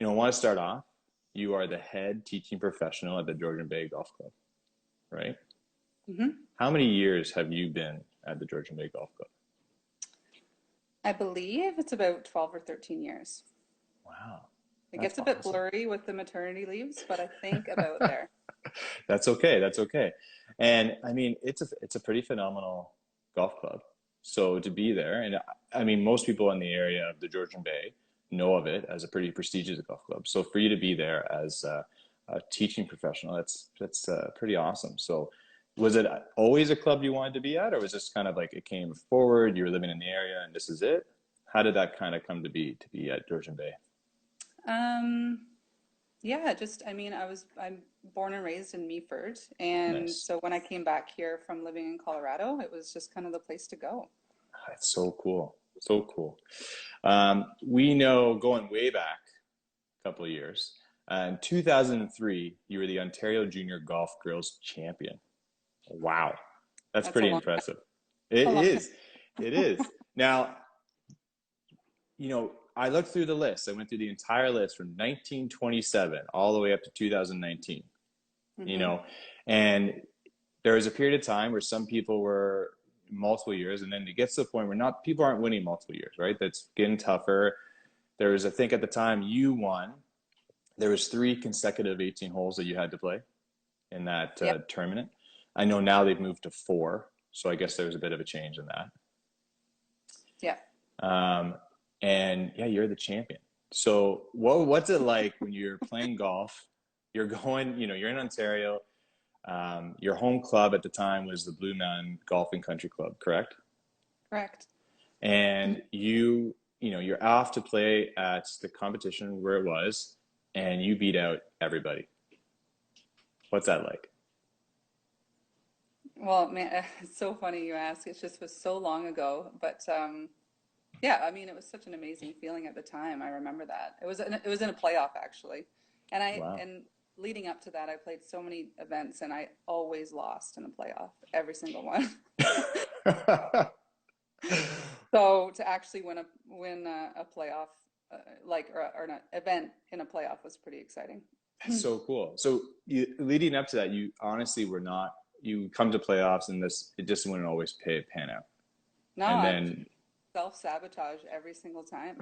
I want to start off. You are the head teaching professional at the Georgian Bay Golf Club, right? hmm How many years have you been at the Georgian Bay Golf Club? I believe it's about 12 or 13 years. Wow, It that's gets a bit awesome. blurry with the maternity leaves, but I think about there. That's okay. That's okay. And I mean, it's a pretty phenomenal golf club. So to be there, and I mean, most people in the area of the Georgian Bay know of it as a pretty prestigious golf club. So for you to be there as a teaching professional, that's pretty awesome. So was it always a club you wanted to be at, or was this kind of like it came forward, you were living in the area, and this is it? How did that kind of come to be at Georgian Bay? Um, yeah, just I'm born and raised in Meaford, and Nice. so when I came back here from living in Colorado, it was just kind of the place to go. That's so cool. So cool. We know going way back a couple of years, in 2003, you were the Ontario Junior Golf Girls Champion. Wow. That's That's a pretty long time. impressive. It A long time. is. It is. Now, I looked through the list. I went through the entire list from 1927 all the way up to 2019, you hmm know, and there was a period of time where some people were multiple years, and then it gets to the point where not people aren't winning multiple years, right? That's getting tougher. There was, I think, at the time you won. There was three consecutive 18 holes that you had to play in that Yep. tournament. I know now they've moved to four, so I guess there was a bit of a change in that. Yep. Um, and yeah, you're the champion. So what's it like when you're playing golf? You're going, you're in Ontario. Your home club at the time was the Blue Mountain Golf and Country Club, correct? Correct. Mhm. And you're off to play at the competition where it was, and you beat out everybody. What's that like? Well, man, it's so funny you ask. It just was so long ago, but yeah, I mean, it was such an amazing feeling at the time. I remember that. It was in a playoff actually. Wow. And leading up to that, I played so many events and I always lost in a playoff, every single one. So to actually win a playoff or an event in a playoff was pretty exciting. That's so cool. So leading up to that, you honestly were not. You come to playoffs, and it just wouldn't always pan out. No, And I then self-sabotage every single time.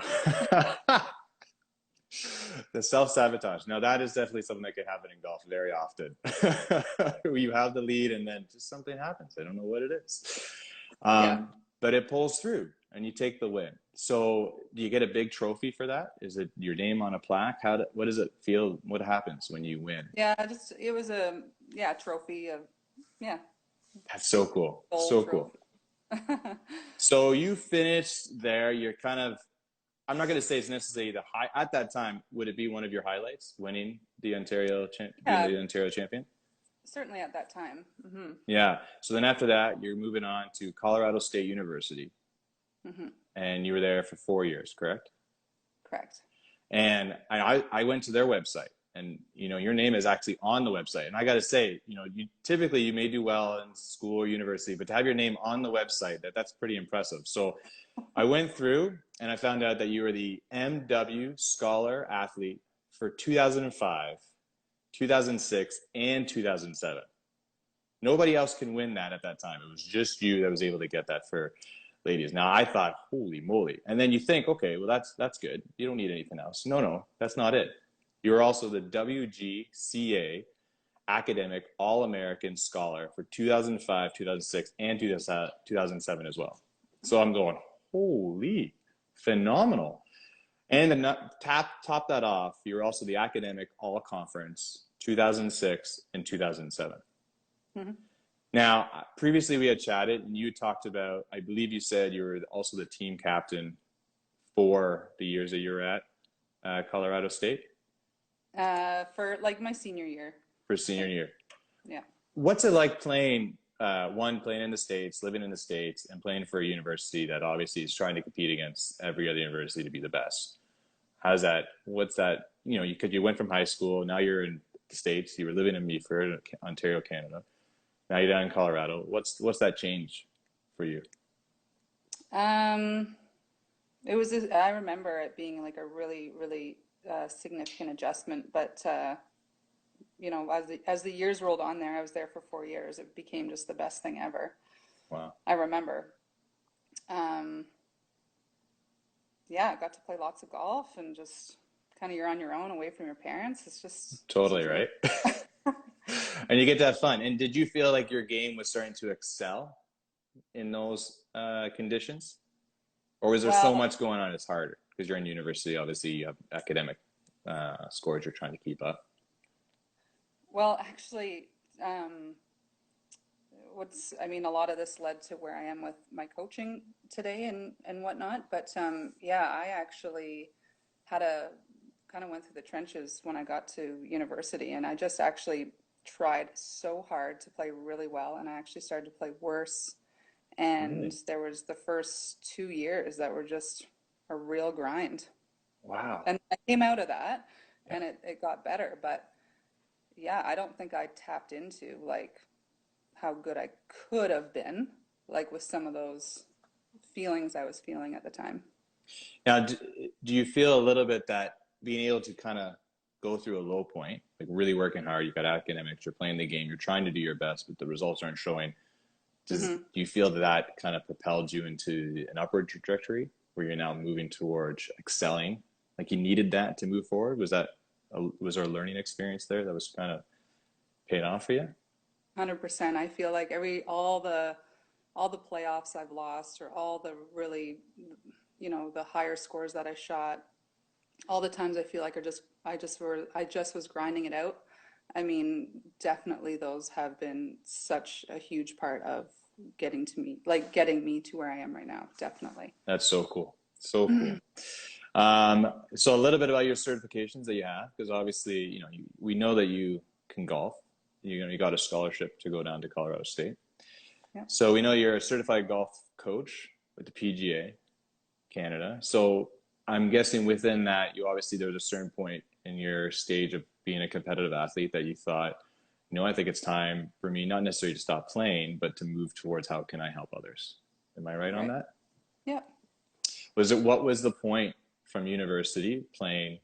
the self-sabotage. Now that is definitely something that can happen in golf very often. You have the lead, and then just something happens. I don't know what it is, Yeah. but it pulls through, and you take the win. So do you get a big trophy for that? Is it your name on a plaque? What does it feel? What happens when you win? Yeah, just it was a yeah, trophy of yeah, That's so cool. gold So cool. trophy. So you finished there. You're kind of, I'm not going to say it's necessarily the high at that time. Would it be one of your highlights, being Yeah, the Ontario champion? certainly at that time. Yeah. So then after that, you're moving on to Colorado State University, Hmm and you were there for 4 years, correct? Correct. And I went to their website, and your name is actually on the website. And I got to say, you may do well in school or university, but to have your name on the website, that's pretty impressive. So I went through and I found out that you were the MW Scholar Athlete for 2005, 2006, and 2007. Nobody else can win that at that time. It was just you that was able to get that for ladies. Now I thought, holy moly. And then you think, okay, well that's good. You don't need anything else. No, that's not it. You're also the WGCA Academic All-American Scholar for 2005, 2006, and 2007 as well. So I'm going, holy, phenomenal. And then top that off, you're also the Academic All-Conference 2006 and 2007. hmm Now, previously we had chatted and you talked about, I believe you said you were also the team captain for the years that you were at Colorado State for like my senior year. for senior year. Yeah. What's it like playing, playing in the States, living in the States, and playing for a university that obviously is trying to compete against every other university to be the best? How's that? What's that? Because you went from high school, now you're in the States, you were living in Meaford, Ontario, Canada. Now you're down in Colorado. What's that change for you? Um, I remember it being like a really, really significant adjustment. But you know, as the years rolled on there, I was there for 4 years. It became just the best thing ever. Wow. I remember. Um, yeah, I got to play lots of golf and just kind of you're on your own away from your parents. It's just Totally, such a right? And you get to have fun. And did you feel like your game was starting to excel in those conditions? Or was there so well, much going on it's harder? Because you're in university, obviously you have academic scores you're trying to keep up. well, actually, um, I mean, a lot of this led to where I am with my coaching today and whatnot. But yeah, I actually had a kind of went through the trenches when I got to university, and I just actually tried so hard to play really well, and I actually started to play worse. And Really? there was the first 2 years that were just a real grind. Wow. And I came out of that, Yeah. and it got better. But yeah, I don't think I tapped into like how good I could have been, like with some of those feelings I was feeling at the time. Now, do you feel a little bit that being able to kind of go through a low point, like really working hard, you've got academics, you're playing the game, you're trying to do your best, but the results aren't showing. Hmm. Do you feel that that kind of propelled you into an upward trajectory where you're now moving towards excelling? Like you needed that to move forward? Was there a learning experience there that was kind of paid off for you? 100%. I feel like all the playoffs I've lost or all the really, you know, the higher scores that I shot, all the times I feel like I just was grinding it out. I mean, definitely those have been such a huge part of getting me to where I am right now. Definitely. That's so cool. So cool. So a little bit about your certifications that you have, because obviously, we know that you can golf. You got a scholarship to go down to Colorado State. Yeah. So we know you're a certified golf coach with the PGA Canada. So I'm guessing within that, there was a certain point in your stage of being a competitive athlete that you thought, I think it's time for me, not necessarily to stop playing, but to move towards how can I help others. Am I right on Right. that? Yeah. What was the point from university playing,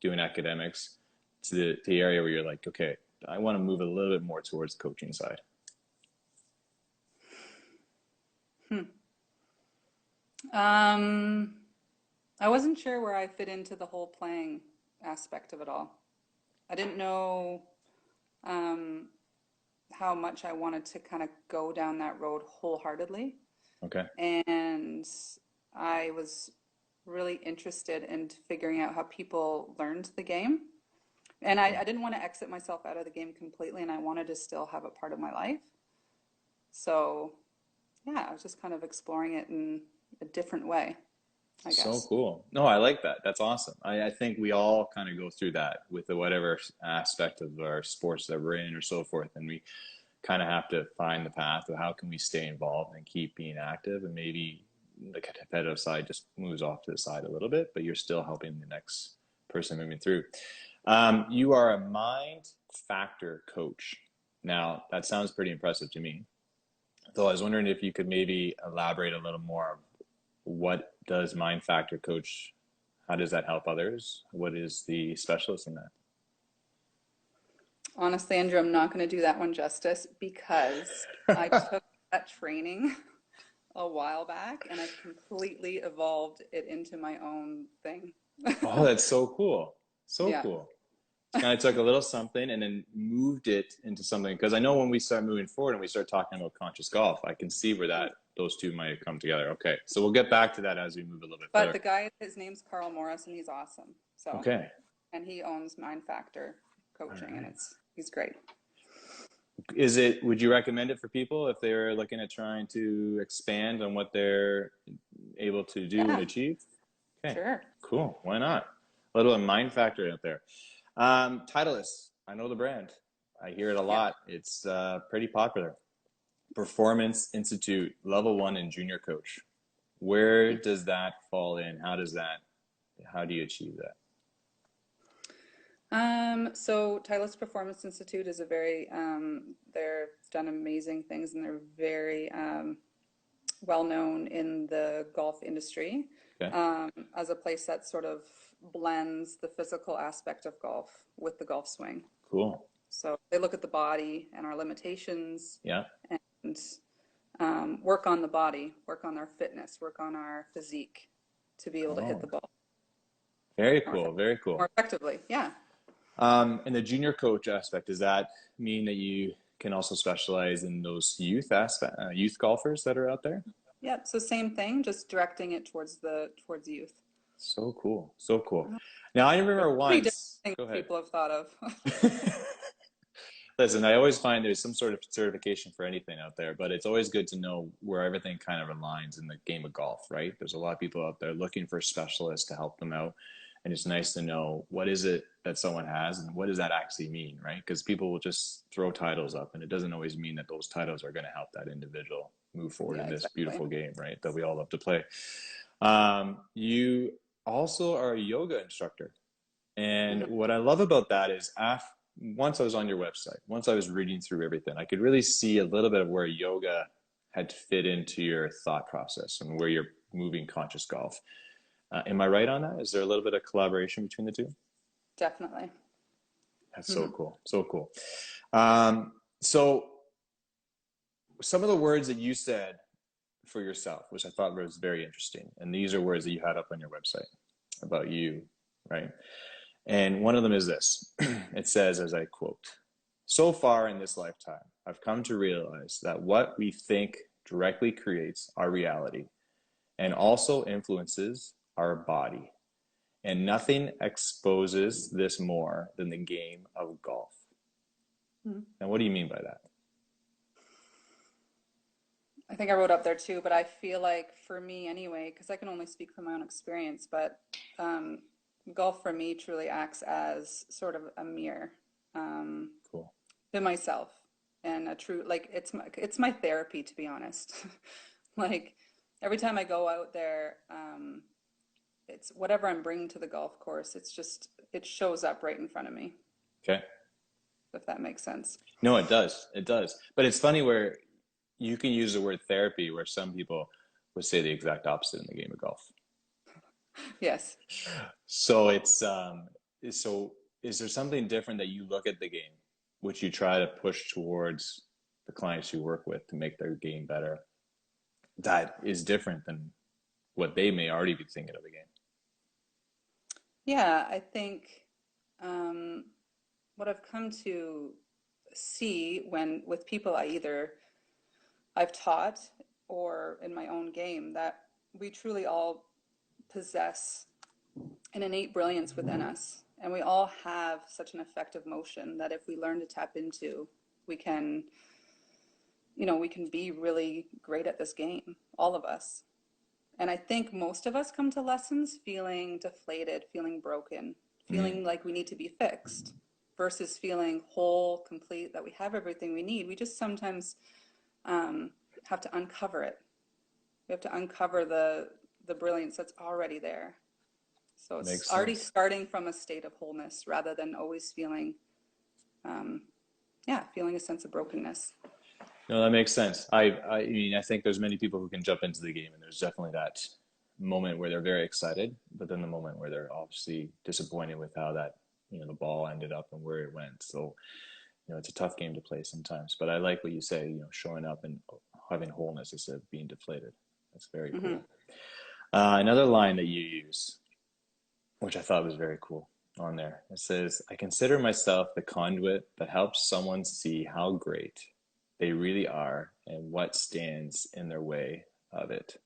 doing academics to the area where you're like, okay, I want to move a little bit more towards the coaching side? Hmm. Um, I wasn't sure where I fit into the whole playing aspect of it all. I didn't know um, how much I wanted to kind of go down that road wholeheartedly. Okay. And I was really interested in figuring out how people learned the game. And I didn't want to exit myself out of the game completely, and I wanted to still have it part of my life. So, yeah, I was just kind of exploring it in a different way, I So guess. cool. No, I like that. That's awesome. I think we all kind of go through that with the whatever aspect of our sports that we're in or so forth. And we kind of have to find the path of how can we stay involved and keep being active. And maybe the competitive side just moves off to the side a little bit, but you're still helping the next person moving through. You are a mind factor coach. Now, that sounds pretty impressive to me. So I was wondering if you could maybe elaborate a little more. What does mind factor coach? How does that help others? What is the specialist in Honestly, Andrew, I'm not going to do that one justice because I that? took that training a while back and I've completely evolved it into my own thing. Oh, that's so cool. So Yeah. cool. Kind of took a little something and then moved it into something. Because I know when we start moving forward and we start talking about conscious golf, I can see where that those two might come together. Okay, so we'll get back to that as we move a little bit But further. the guy, his name's Carl Morris and he's awesome. So, Okay, and he owns Mind Factor all Coaching and right. he's great. Would you recommend it for people if they're looking at trying to expand on what they're able to do and Yeah, achieve? Okay, sure. cool. Why not? A little mind factor out there. Titleist, I know the brand. I hear it a Yep. lot. It's pretty popular. Performance Institute, level one and junior coach. Where does that fall in? How do you achieve that? So Titleist Performance Institute is they've done amazing things and they're very well known in the golf industry, Okay. as a place that sort of blends the physical aspect of golf with the golf swing. Cool. So they look at the body and our limitations Yeah. and work on the body, work on our fitness, work on our physique to be able to hit Oh, the ball very more, cool. Very more cool. effectively. Yeah. And the junior coach aspect, does that mean that you can also specialize in those youth golfers that are out there? Yeah. So same thing, just directing it towards youth. So cool. So cool. Now, I remember Pretty different once, things go ahead. people have thought of. Listen, I always find there's some sort of certification for anything out there, but it's always good to know where everything kind of aligns in the game of golf, right? There's a lot of people out there looking for specialists to help them out. And it's nice to know what is it that someone has and what does that actually mean, right? Because people will just throw titles up, and it doesn't always mean that those titles are going to help that individual move forward Yeah, in this exactly. beautiful game, right? That we all love to play. You also are a yoga instructor. And Mhm. what I love about that is once I was on your website, once I was reading through everything, I could really see a little bit of where yoga had fit into your thought process and where you're moving conscious golf. Am I right on that? Is there a little bit of collaboration between the two? Definitely. That's so Mhm. cool. So cool. So some of the words that you said for yourself, which I thought was very interesting, and these are words that you had up on your website about you, right? And one of them is this. It says, as I quote, "So far in this lifetime, I've come to realize that what we think directly creates our reality and also influences our body. And nothing exposes this more than the game of golf." Mhm. Now, what do you mean by that? I think I wrote up there too, but I feel like for me anyway, because I can only speak from my own experience, but um, golf for me truly acts as sort of a mirror um, Cool. to myself and a true like it's my therapy to be honest. Like every time I go out there, it's whatever I'm bringing to the golf course. It's just it shows up right in front of me, Okay. if that makes sense. No, it does. It does. But it's funny where you can use the word therapy where some people would say the exact opposite in the game of golf. Yes. So so is there something different that you look at the game, which you try to push towards the clients you work with to make their game better, that is different than what they may already be thinking of the game? Yeah, I think um, what I've come to see when with people I've taught or in my own game that we truly all possess an innate brilliance within us, and we all have such an effective motion that if we learn to tap into, we can, we can be really great at this game, all of us. And I think most of us come to lessons feeling deflated, feeling broken, Mm, feeling like we need to be fixed versus feeling whole, complete, that we have everything we need. We just sometimes um, have to uncover it. We have to uncover the brilliance that's already there. So it's makes already sense. starting from a state of wholeness rather than always feeling, um, yeah, feeling a sense of brokenness. No, that makes sense. I mean, I think there's many people who can jump into the game, and there's definitely that moment where they're very excited, but then the moment where they're obviously disappointed with how that, the ball ended up and where it went. So, it's a tough game to play sometimes. But I like what you say, showing up and having wholeness instead of being deflated. That's very Hmm. cool. Another line that you use, which I thought was very cool on there, it says, "I consider myself the conduit that helps someone see how great they really are and what stands in their way of it."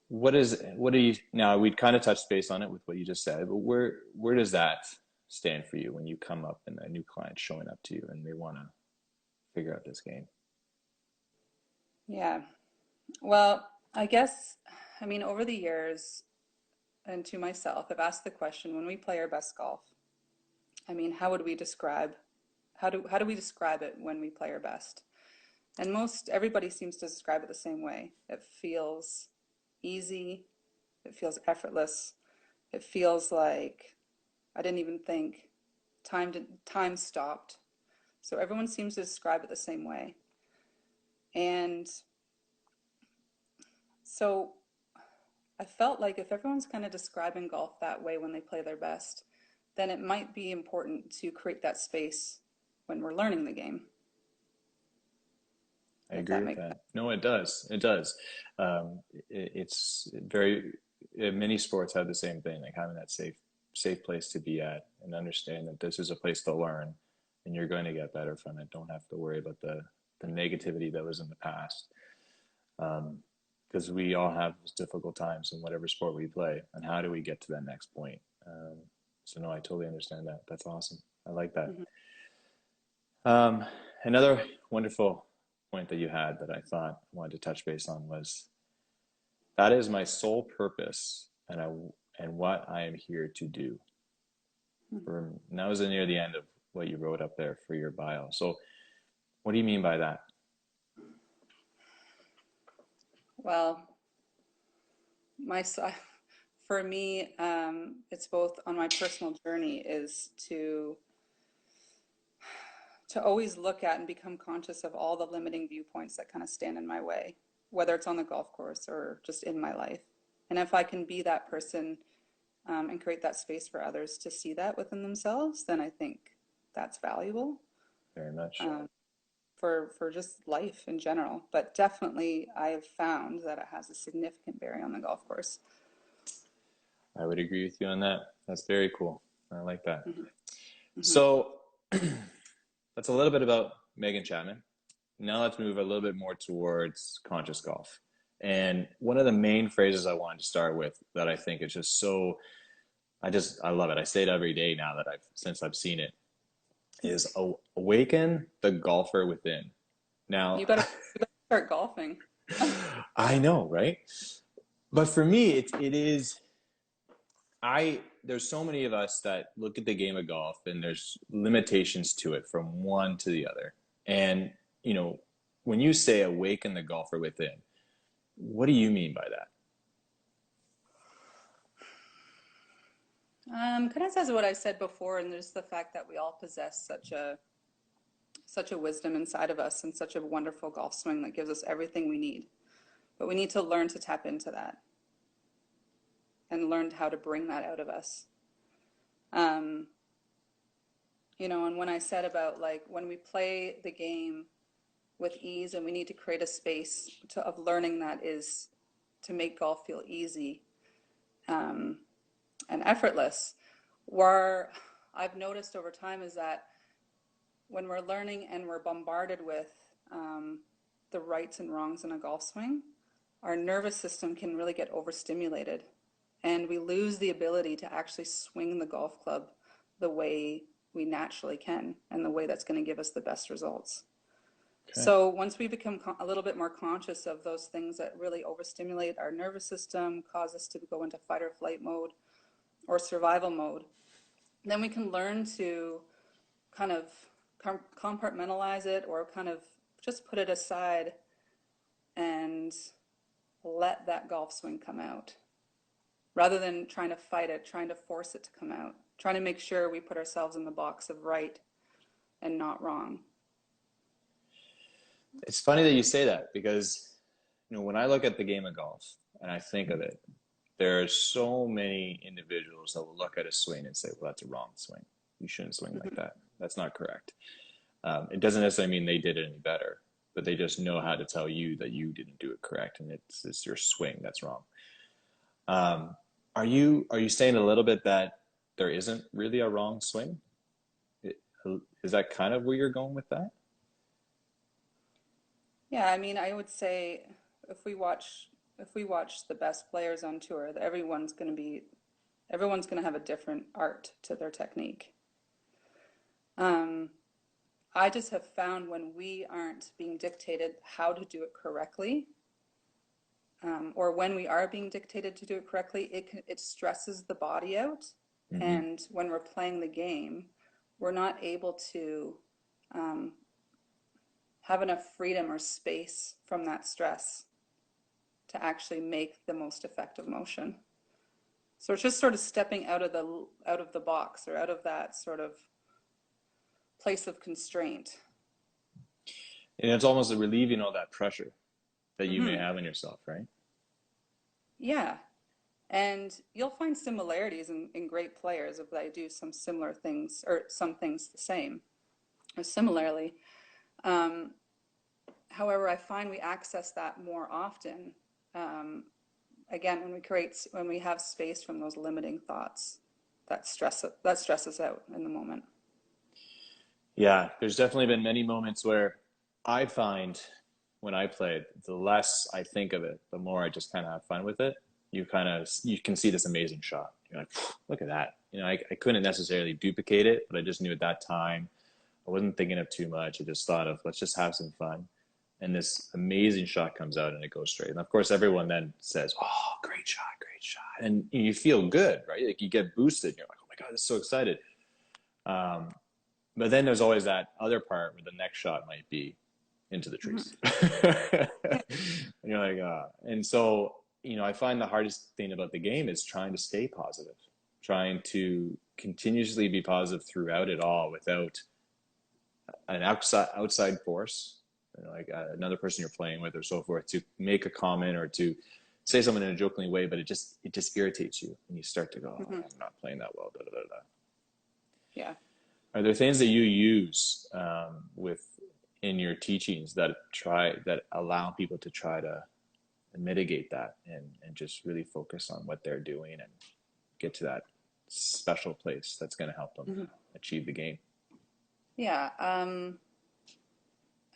What do you, now we'd kind of touched base on it with what you just said, but where does that stand for you when you come up and a new client showing up to you and they want to figure out this game? Yeah. Well, I guess, over the years and to myself, I've asked the question when we play our best golf, how would we describe, how do we describe it when we play our best? And most everybody seems to describe it the same way. It feels easy, it feels effortless, it feels like I didn't even think time stopped. So everyone seems to describe it the same way. And So I felt like if everyone's kind of describing golf that way when they play their best, then it might be important to create that space when we're learning the game, I if agree that with makes that. No, it does. It does. It's very, many sports have the same thing, like having that safe place to be at and understand that this is a place to learn and you're going to get better from it. Don't have to worry about the negativity that was in the past. Because we all have those difficult times in whatever sport we play. And how do we get to that next point? So no, I totally understand that. That's awesome. I like that. sense. Um, Another wonderful point that you had that I thought I wanted to touch base on was that is my sole purpose and what I am here to do. Hmm. And that was near the end of what you wrote up there for your bio. So what do you mean by that? Well, my for me, it's both on my personal journey is to always look at and become conscious of all the limiting viewpoints that kind of stand in my way, whether it's on the golf course or just in my life. And if I can be that person and create that space for others to see that within themselves, then I think that's valuable Very much. um, for just life in general. But definitely, I have found that it has a significant bearing on the golf course. I would agree with you on that. That's very cool. I like that. Hmm. Hmm. So that's a little bit about Megan Chapman. Now let's move a little bit more towards conscious golf. And one of the main phrases I wanted to start with that I think is just so, I love it. I say it every day now that since I've seen it is awaken the golfer within. Now, You better start golfing. I know, right? But for me, it is, there's so many of us that look at the game of golf and there's limitations to it from one to the other. And, you know, when you say awaken the golfer within, what do you mean by that? Kind of says what I said before, and there's the fact that we all possess such a wisdom inside of us and such a wonderful golf swing that gives us everything we need. But we need to learn to tap into that and learn how to bring that out of us. Um, and when I said about like when we play the game with ease and we need to create a space of learning that is to make golf feel easy um, and effortless, where I've noticed over time is that when we're learning and we're bombarded with the rights and wrongs in a golf swing, our nervous system can really get overstimulated and we lose the ability to actually swing the golf club the way we naturally can and the way that's going to give us the best results. Okay. So once we become a little bit more conscious of those things that really overstimulate our nervous system, cause us to go into fight or flight mode or survival mode, then we can learn to kind of compartmentalize it or kind of just put it aside and let that golf swing come out rather than trying to fight it, trying to force it to come out, trying to make sure we put ourselves in the box of right and not wrong. It's funny that you say that because, you know, when I look at the game of golf and I think of it, there are so many individuals that will look at a swing and say, well, that's a wrong swing. You shouldn't swing like Mm-hmm. that. That's not correct. It doesn't necessarily mean they did it any better, but they just know how to tell you that you didn't do it correct and it's your swing that's wrong. Um, are you saying a little bit that there isn't really a wrong swing? It, is that kind of where you're going with that? Yeah, I mean, I would say if we watch if we watch the best players on tour, everyone's going to have a different art to their technique. Um, I just have found when we aren't being dictated how to do it correctly, or when we are being dictated to do it correctly, it stresses the body out. Mm-hmm. And when we're playing the game, we're not able to um, have enough freedom or space from that stress to actually make the most effective motion. So it's just sort of stepping out of the box or out of that sort of place of constraint. And it's almost relieving all that pressure that you may Hmm. have on yourself, right? Yeah. And you'll find similarities in great players if they do some similar things or some things the same or similarly. Um, However, I find we access that more often. Um, Again, when we have space from those limiting thoughts that stress us out in the moment. Yeah, there's definitely been many moments where I find when I play, the less I think of it, the more I just kind of have fun with it. You can see this amazing shot. You're like, look at that. I couldn't necessarily duplicate it, but I just knew at that time I wasn't thinking of too much. I just thought of let's just have some fun. And this amazing shot comes out and it goes straight. And of course, everyone then says, "Oh, great shot, great shot," and you feel good, right? Like you get boosted. You're like, "Oh my god, I'm so excited." Um, but then there's always that other part where the next shot might be into the Mhm. trees. And you're like, and so, I find the hardest thing about the game is trying to stay positive, trying to continuously be positive throughout it all without an outside force, like another person you're playing with or so forth, to make a comment or to say something in a jokingly way, but it just irritates you and you start to go, oh, Mhm. I'm not playing that well. Da, da, da, da. Yeah. Are there things that you use with in your teachings that allow people to try to mitigate that and just really focus on what they're doing and get to that special place that's going to help them Mhm. achieve the game? Yeah.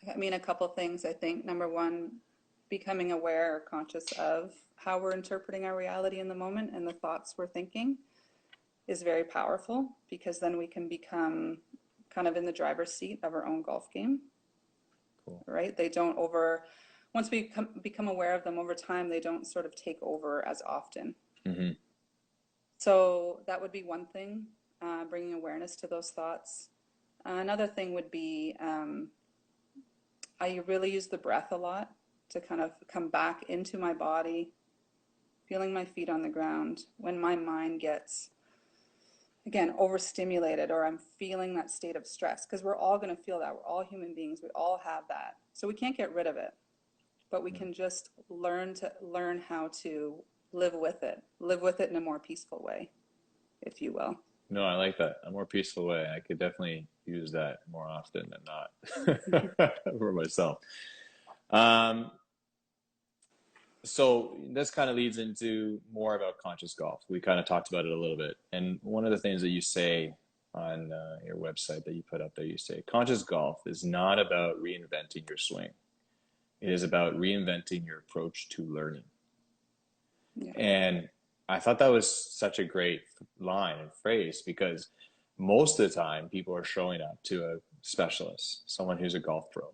I mean, a couple things, I think. Number one, becoming aware or conscious of how we're interpreting our reality in the moment and the thoughts we're thinking is very powerful because then we can become kind of in the driver's seat of our own golf game, Cool. right? They don't over, once we become aware of them over time, they don't sort of take over as often. Mm-hmm. So that would be one thing, bringing awareness to those thoughts. Another thing would be I really use the breath a lot to kind of come back into my body, feeling my feet on the ground when my mind gets, again, overstimulated or I'm feeling that state of stress. Because we're all going to feel that. We're all human beings. We all have that. So we can't get rid of it, but we can just learn how to live with it in a more peaceful way, if you will. No, I like that. A more peaceful way. I could definitely use that more often than not for myself. Um, so this kind of leads into more about conscious golf. We kind of talked about it a little bit. And one of the things that you say on your website that you put up there, you say conscious golf is not about reinventing your swing. It is about reinventing your approach to learning. Yeah. And I thought that was such a great line and phrase because most of the time people are showing up to a specialist, someone who's a golf pro,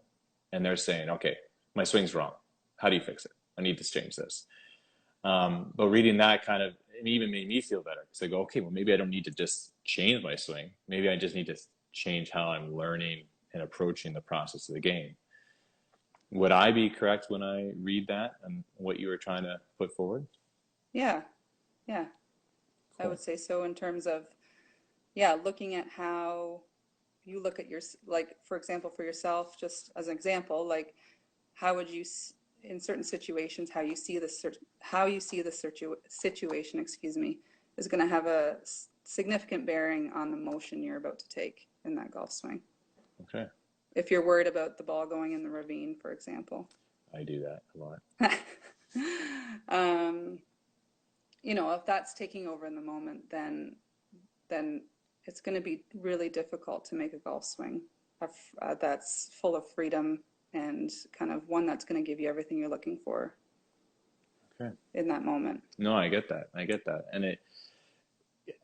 and they're saying, okay, my swing's wrong. How do you fix it? I need to change this. But reading that kind of it even made me feel better because I go, okay, well, maybe I don't need to just change my swing. Maybe I just need to change how I'm learning and approaching the process of the game. Would I be correct when I read that and what you were trying to put forward? Yeah. Yeah. I Cool. would say so in terms of, yeah, looking at how you look at your, like, for example, for yourself, just as an example, like, how would you, in certain situations, how you see the situation, excuse me, is going to have a significant bearing on the motion you're about to take in that golf swing. Okay. If you're worried about the ball going in the ravine, for example. I do that a lot. um, if that's taking over in the moment, then it's going to be really difficult to make a golf swing that's full of freedom and kind of one that's going to give you everything you're looking for Okay. in that moment. No, I get that. I get that. And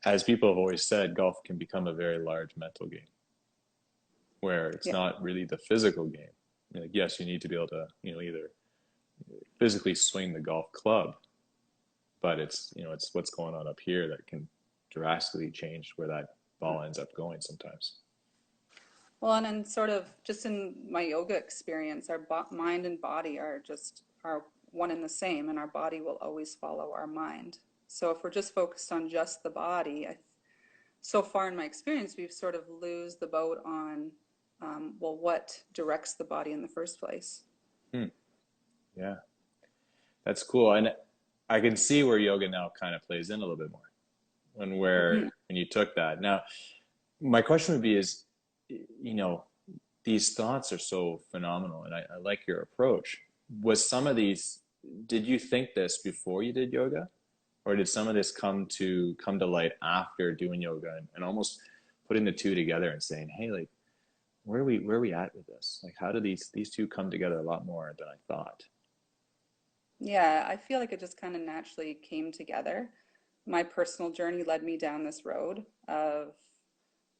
as people have always said, golf can become a very large mental game where it's Yeah. not really the physical game. Like, yes, you need to be able to, either physically swing the golf club, but it's what's going on up here that can drastically change where that ball ends up going sometimes. Well, and then sort of just in my yoga experience, our mind and body are one and the same, and our body will always follow our mind. So if we're just focused on just the body, so far in my experience, we've sort of lose the boat on, well, what directs the body in the first place? Hmm. Yeah, that's cool. And I can see where yoga now kind of plays in a little bit more when you took that. Now, my question would be is, you know, these thoughts are so phenomenal, and I like your approach. Was some of these, did you think this before you did yoga? Or did some of this come to light after doing yoga and almost putting the two together and saying, hey, like, where are we at with this? Like, how do these two come together a lot more than I thought? Yeah, I feel like it just kind of naturally came together. My personal journey led me down this road of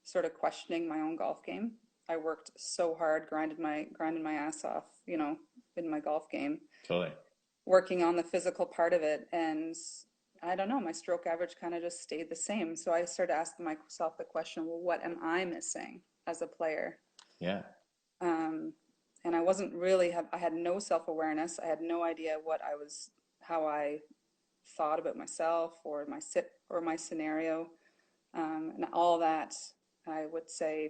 sort of questioning my own golf game. I worked so hard, grinded my ass off, you know, in my golf game, Totally. working on the physical part of it. And I don't know, my stroke average kind of just stayed the same. So I started asking myself the question, well, what am I missing as a player? Yeah. Um, and I wasn't really I had no self-awareness. I had no idea how I thought about myself or my scenario. And all that I would say,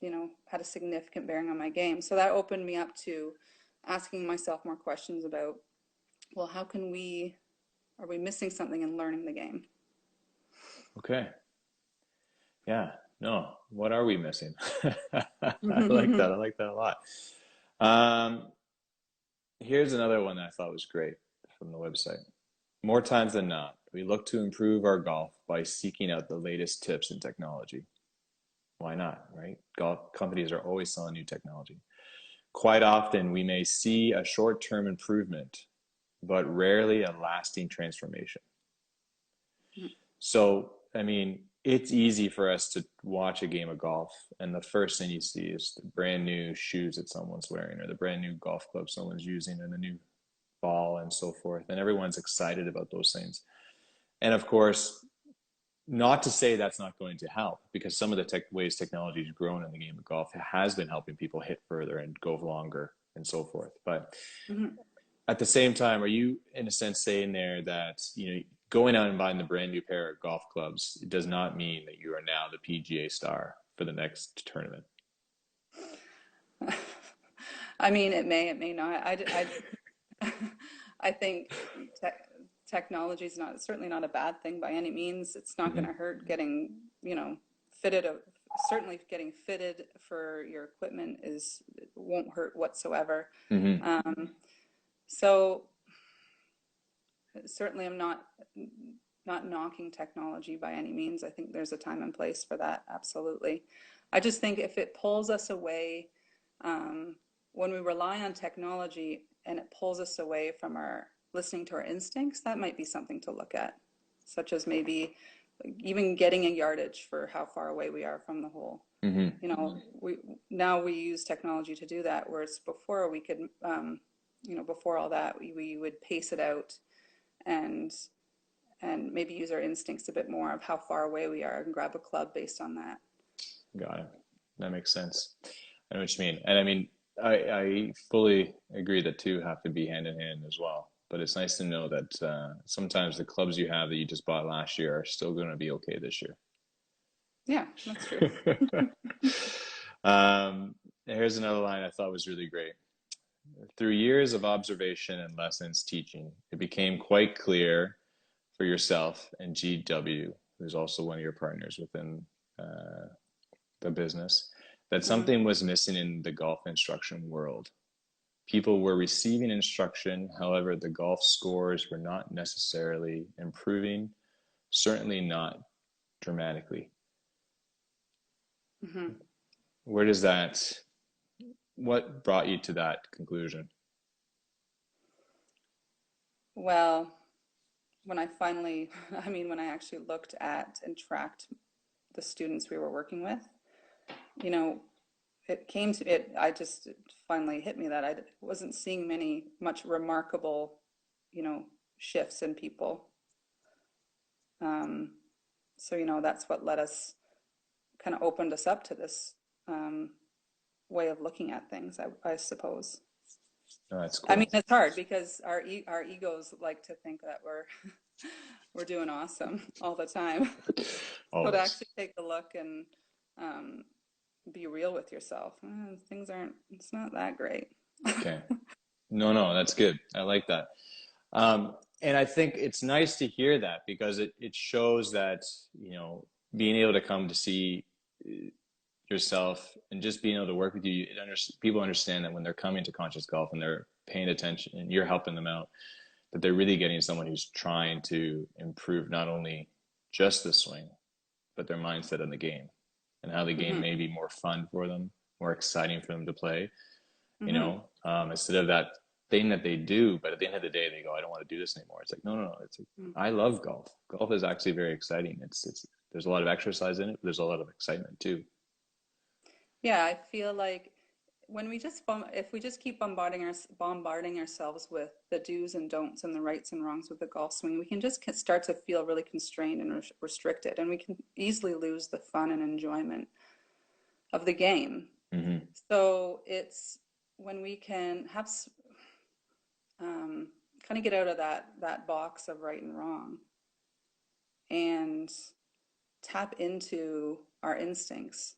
you know, had a significant bearing on my game. So that opened me up to asking myself more questions about, well, are we missing something in learning the game? Okay. Yeah. No. What are we missing? I like that. I like that a lot. Um, Here's another one that I thought was great from the website. More times than not, we look to improve our golf by seeking out the latest tips in technology. Why not, right? Golf companies are always selling new technology. Quite often, we may see a short-term improvement, but rarely a lasting transformation. So, I mean, it's easy for us to watch a game of golf, and the first thing you see is the brand new shoes that someone's wearing, or the brand new golf club someone's using, and the new ball, and so forth. And everyone's excited about those things. And of course, not to say that's not going to help, because some of the ways technology has grown in the game of golf has been helping people hit further and go longer and so forth. But Mhm. at the same time, are you in a sense saying there that, you know, going out and buying the brand new pair of golf clubs, it does not mean that you are now the PGA star for the next tournament? I mean, it may not. I think te technology is certainly not a bad thing by any means. It's not going Hmm. to hurt getting, you know, fitted. Certainly, getting fitted for your equipment won't hurt whatsoever. Hmm. Um, so certainly, I'm not knocking technology by any means. I think there's a time and place for that. Absolutely. I just think if it pulls us away, um, when we rely on technology and it pulls us away from our listening to our instincts, that might be something to look at, such as maybe even getting a yardage for how far away we are from the hole. Hmm. You know, we use technology to do that, whereas before we could, you know, before all that, we would pace it out and maybe use our instincts a bit more of how far away we are and grab a club based on that. Got it. That makes sense. I know what you mean. And I mean, I fully agree that two have to be hand in hand as well. But it's nice to know that sometimes the clubs you have that you just bought last year are still going to be okay this year. Yeah, that's true. Here's another line I thought was really great. Through years of observation and lessons teaching, it became quite clear for yourself and GW, who's also one of your partners within uh, the business, that Hmm. something was missing in the golf instruction world. People were receiving instruction, however, the golf scores were not necessarily improving, certainly not dramatically. Hmm. Where does that, what brought you to that conclusion? Well, when I finally, I mean, when I actually looked at and tracked the students we were working with, you know, I just it finally hit me that I wasn't seeing much remarkable, you know, shifts in people. Um, so, you know, that's what kind of opened us up to this way of looking at things, I suppose. Oh, that's I mean, cool. it's hard because our egos like to think that we're doing awesome all the time. So to Always. actually take a look and um, be real with yourself, things aren't. It's not that great. Okay. No, no, that's good. I like that. Um, And I think it's nice to hear that because it shows that, you know, being able to come to see yourself and just being able to work with you, people understand that when they're coming to conscious golf and they're paying attention and you're helping them out, that they're really getting someone who's trying to improve not only just the swing, but their mindset on the game and how the game Mm-hmm. may be more fun for them, more exciting for them to play, you Mm-hmm. know, instead of that thing that they do, but at the end of the day, they go, I don't want to do this anymore. It's like, no, no, no. It's like, I love golf. Golf is actually very exciting. There's a lot of exercise in it, but there's a lot of excitement too. Yeah, I feel like when we just if we just keep bombarding ourselves with the do's and don'ts and the rights and wrongs with the golf swing, we can just start to feel really constrained and restricted, and we can easily lose the fun and enjoyment of the game. Mm-hmm. So it's when we can have um, kind of get out of that box of right and wrong and tap into our instincts,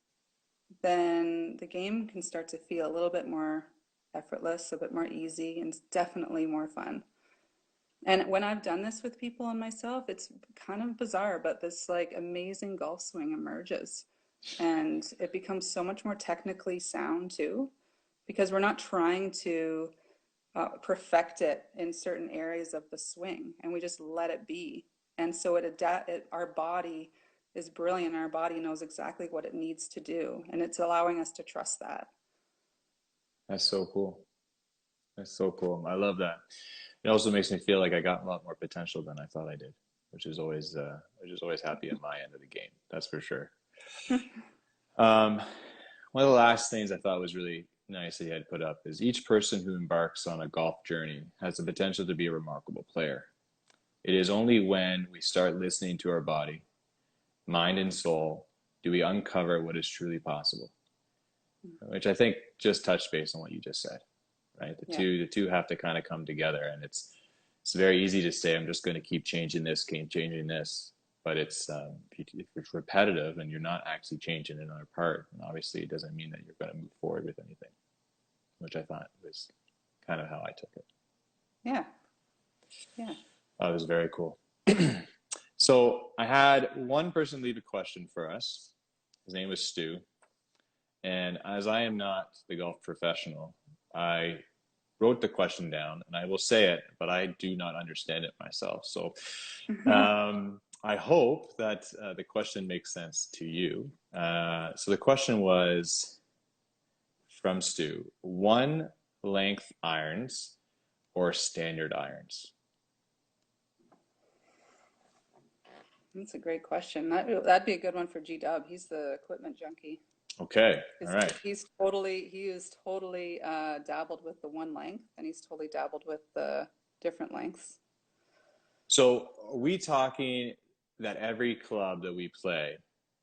then the game can start to feel a little bit more effortless, a bit more easy, and definitely more fun. And when I've done this with people and myself, it's kind of bizarre, but this like amazing golf swing emerges. And it becomes so much more technically sound too, because we're not trying to perfect it in certain areas of the swing, and we just let it be. And so our body is brilliant. Our body knows exactly what it needs to do, and it's allowing us to trust that. That's so cool. That's so cool. I love that. It also makes me feel like I got a lot more potential than I thought I did, which is always happy in my end of the game. That's for sure. Um, One of the last things I thought was really nice that you had put up is each person who embarks on a golf journey has the potential to be a remarkable player. It is only when we start listening to our body, mind, and soul do we uncover what is truly possible, which I think just touched base on what you just said, right? Yeah. The two have to kind of come together, and it's very easy to say I'm just going to keep changing this, keep changing this, but if it's repetitive and you're not actually changing another part, and obviously it doesn't mean that you're going to move forward with anything, which I thought was kind of how I took it. Yeah. Yeah. It was very cool. So I had one person leave a question for us. His name was Stu. And as I am not the golf professional, I wrote the question down and I will say it, but I do not understand it myself. So I hope that the question makes sense to you. So the question was from Stu: one length irons or standard irons? That's a great question. That'd be a good one for G Dub. He's the equipment junkie. Okay, all 'Cause right. he is totally dabbled with the one length, and he's totally dabbled with the different lengths. So are we talking that every club that we play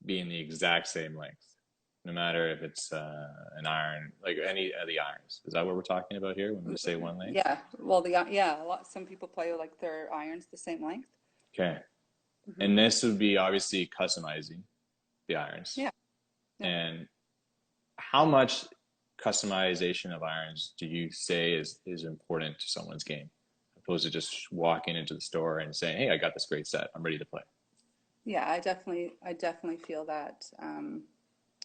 being the exact same length, no matter if it's an iron, like any of the irons? Is that what we're talking about here when we say one length? Yeah, well, yeah, some people play like their irons the same length. Okay. Hmm. And this would be obviously customizing the irons. Yeah, yeah. And how much customization of irons do you say is important to someone's game, opposed to just walking into the store and saying, "Hey, I got this great set. I'm ready to play." Yeah, I definitely feel that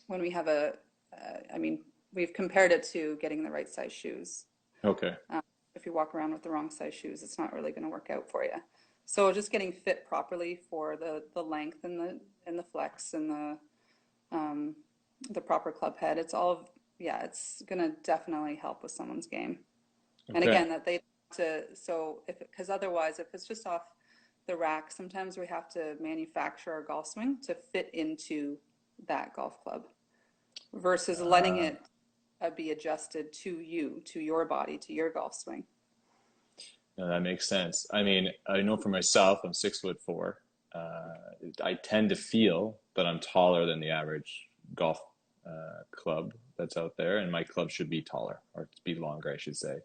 when we have I mean, we've compared it to getting the right size shoes. Okay. If you walk around with the wrong size shoes, it's not really going to work out for you. So just getting fit properly for the length and the flex and the proper club head. Yeah, it's going to definitely help with someone's game. And Okay. again, that they so if because otherwise, if it's just off the rack, sometimes we have to manufacture our golf swing to fit into that golf club versus letting Uh, it be adjusted to you, to your body, to your golf swing. no, that makes sense. I mean, I know for myself, I'm 6'4". I tend to feel that I'm taller than the average golf club that's out there, and my club should be taller or be longer, I should say.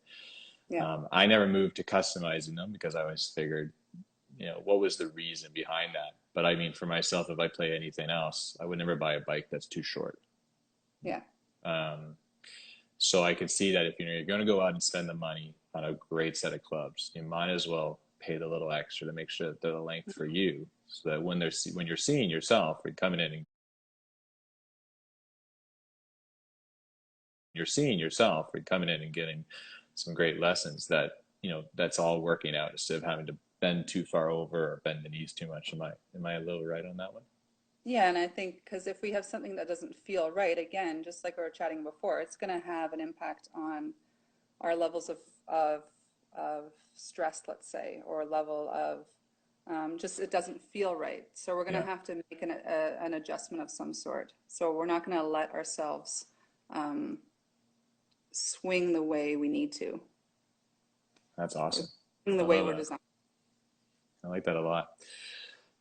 Yeah. I never moved to customizing them because I always figured, what was the reason behind that? But I mean, for myself, if I play anything else, I would never buy a bike that's too short. Yeah. Um, so I could see that if you're going to go out and spend the money on a great set of clubs, you might as well pay the little extra to make sure that they're the length for you, so that when when you're seeing yourself, you're coming in and getting some great lessons that, that's all working out instead of having to bend too far over or bend the knees too much. Am I a little right on that one? Yeah, and I think because if we have something that doesn't feel right, again, just like we were chatting before, it's going to have an impact on our levels of, of stress, let's say, or level of just it doesn't feel right. So we're going to Yeah, have to make an adjustment of some sort. So we're not going to let ourselves um, swing the way we need to, that's or awesome. swing the I way love we're that. designed. I like that a lot.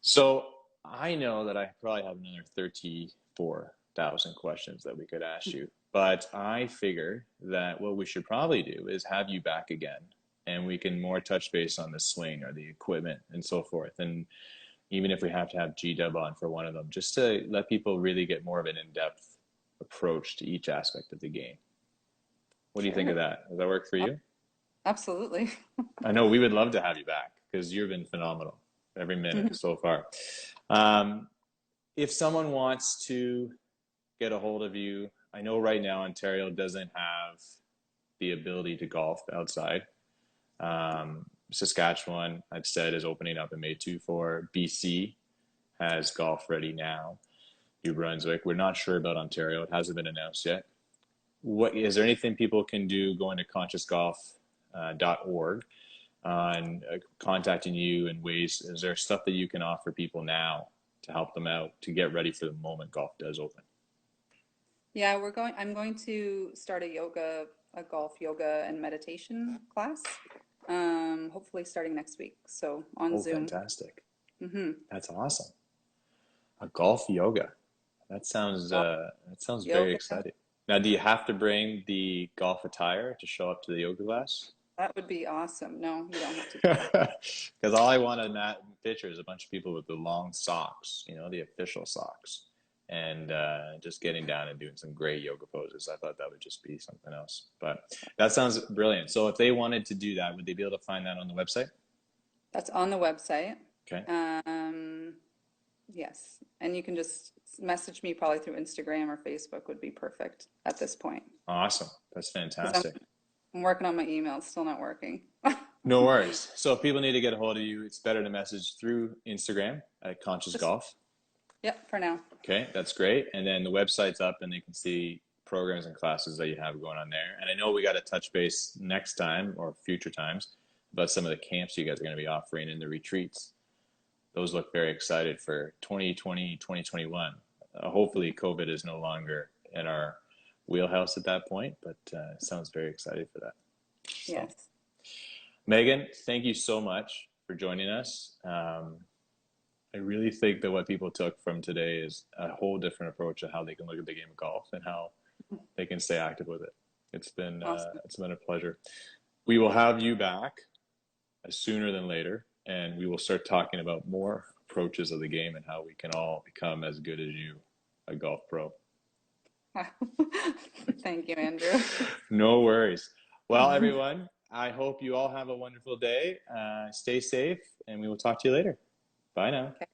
So I know that I probably have another 34,000 questions that we could ask you, but I figure that what we should probably do is have you back again, and we can more touch base on the swing or the equipment and so forth. And even if we have to have G-Dub on for one of them, just to let people really get more of an in-depth approach to each aspect of the game. What do you think of Sure. that? Does that work for Ab- you? Absolutely. I know we would love to have you back because you've been phenomenal every minute so far. Um, if someone wants to get a hold of you, I know right now Ontario doesn't have the ability to golf outside. Saskatchewan, I've said, is opening up in May 2 for. BC has golf ready now. New Brunswick. We're not sure about Ontario. It hasn't been announced yet. What is there anything people can do going to consciousgolf.org on contacting you and ways? Is there stuff that you can offer people now to help them out to get ready for the moment golf does open? Yeah, I'm going to start a golf yoga and meditation class, hopefully starting next week. So on Oh, Zoom. fantastic. Hmm. That's awesome. A golf yoga. Golf That sounds very yoga. exciting. Now, do you have to bring the golf attire to show up to the yoga class? That would be awesome. No, you don't have to do that. Because all I want in that picture is a bunch of people with the long socks, the official socks, and just getting down and doing some great yoga poses. I thought that would just be something else. But that sounds brilliant. So if they wanted to do that, would they be able to find that on the website? That's on the website. Okay. Um, yes, and you can just message me probably through Instagram or Facebook would be perfect at this point. Awesome. That's Because fantastic. I'm working on my email. It's still not working. No worries. So if people need to get a hold of you, it's better to message through Instagram at Conscious Just, Golf. yep, for now. Okay, that's great. And then the website's up and they can see programs and classes that you have going on there. And I know we got to touch base next time or future times about some of the camps you guys are going to be offering and the retreats. Those look very excited for 2020, 2021. Hopefully COVID is no longer in our wheelhouse at that point, but sounds very excited for that. So, Yes. Megan, thank you so much for joining us. I really think that what people took from today is a whole different approach of how they can look at the game of golf and how they can stay active with it. Awesome. It's been a pleasure. We will have you back sooner than later, and we will start talking about more approaches of the game and how we can all become as good as you, a golf pro. Thank you, Andrew. No worries. Well, everyone, I hope you all have a wonderful day. Stay safe, and we will talk to you later. Bye now. Okay.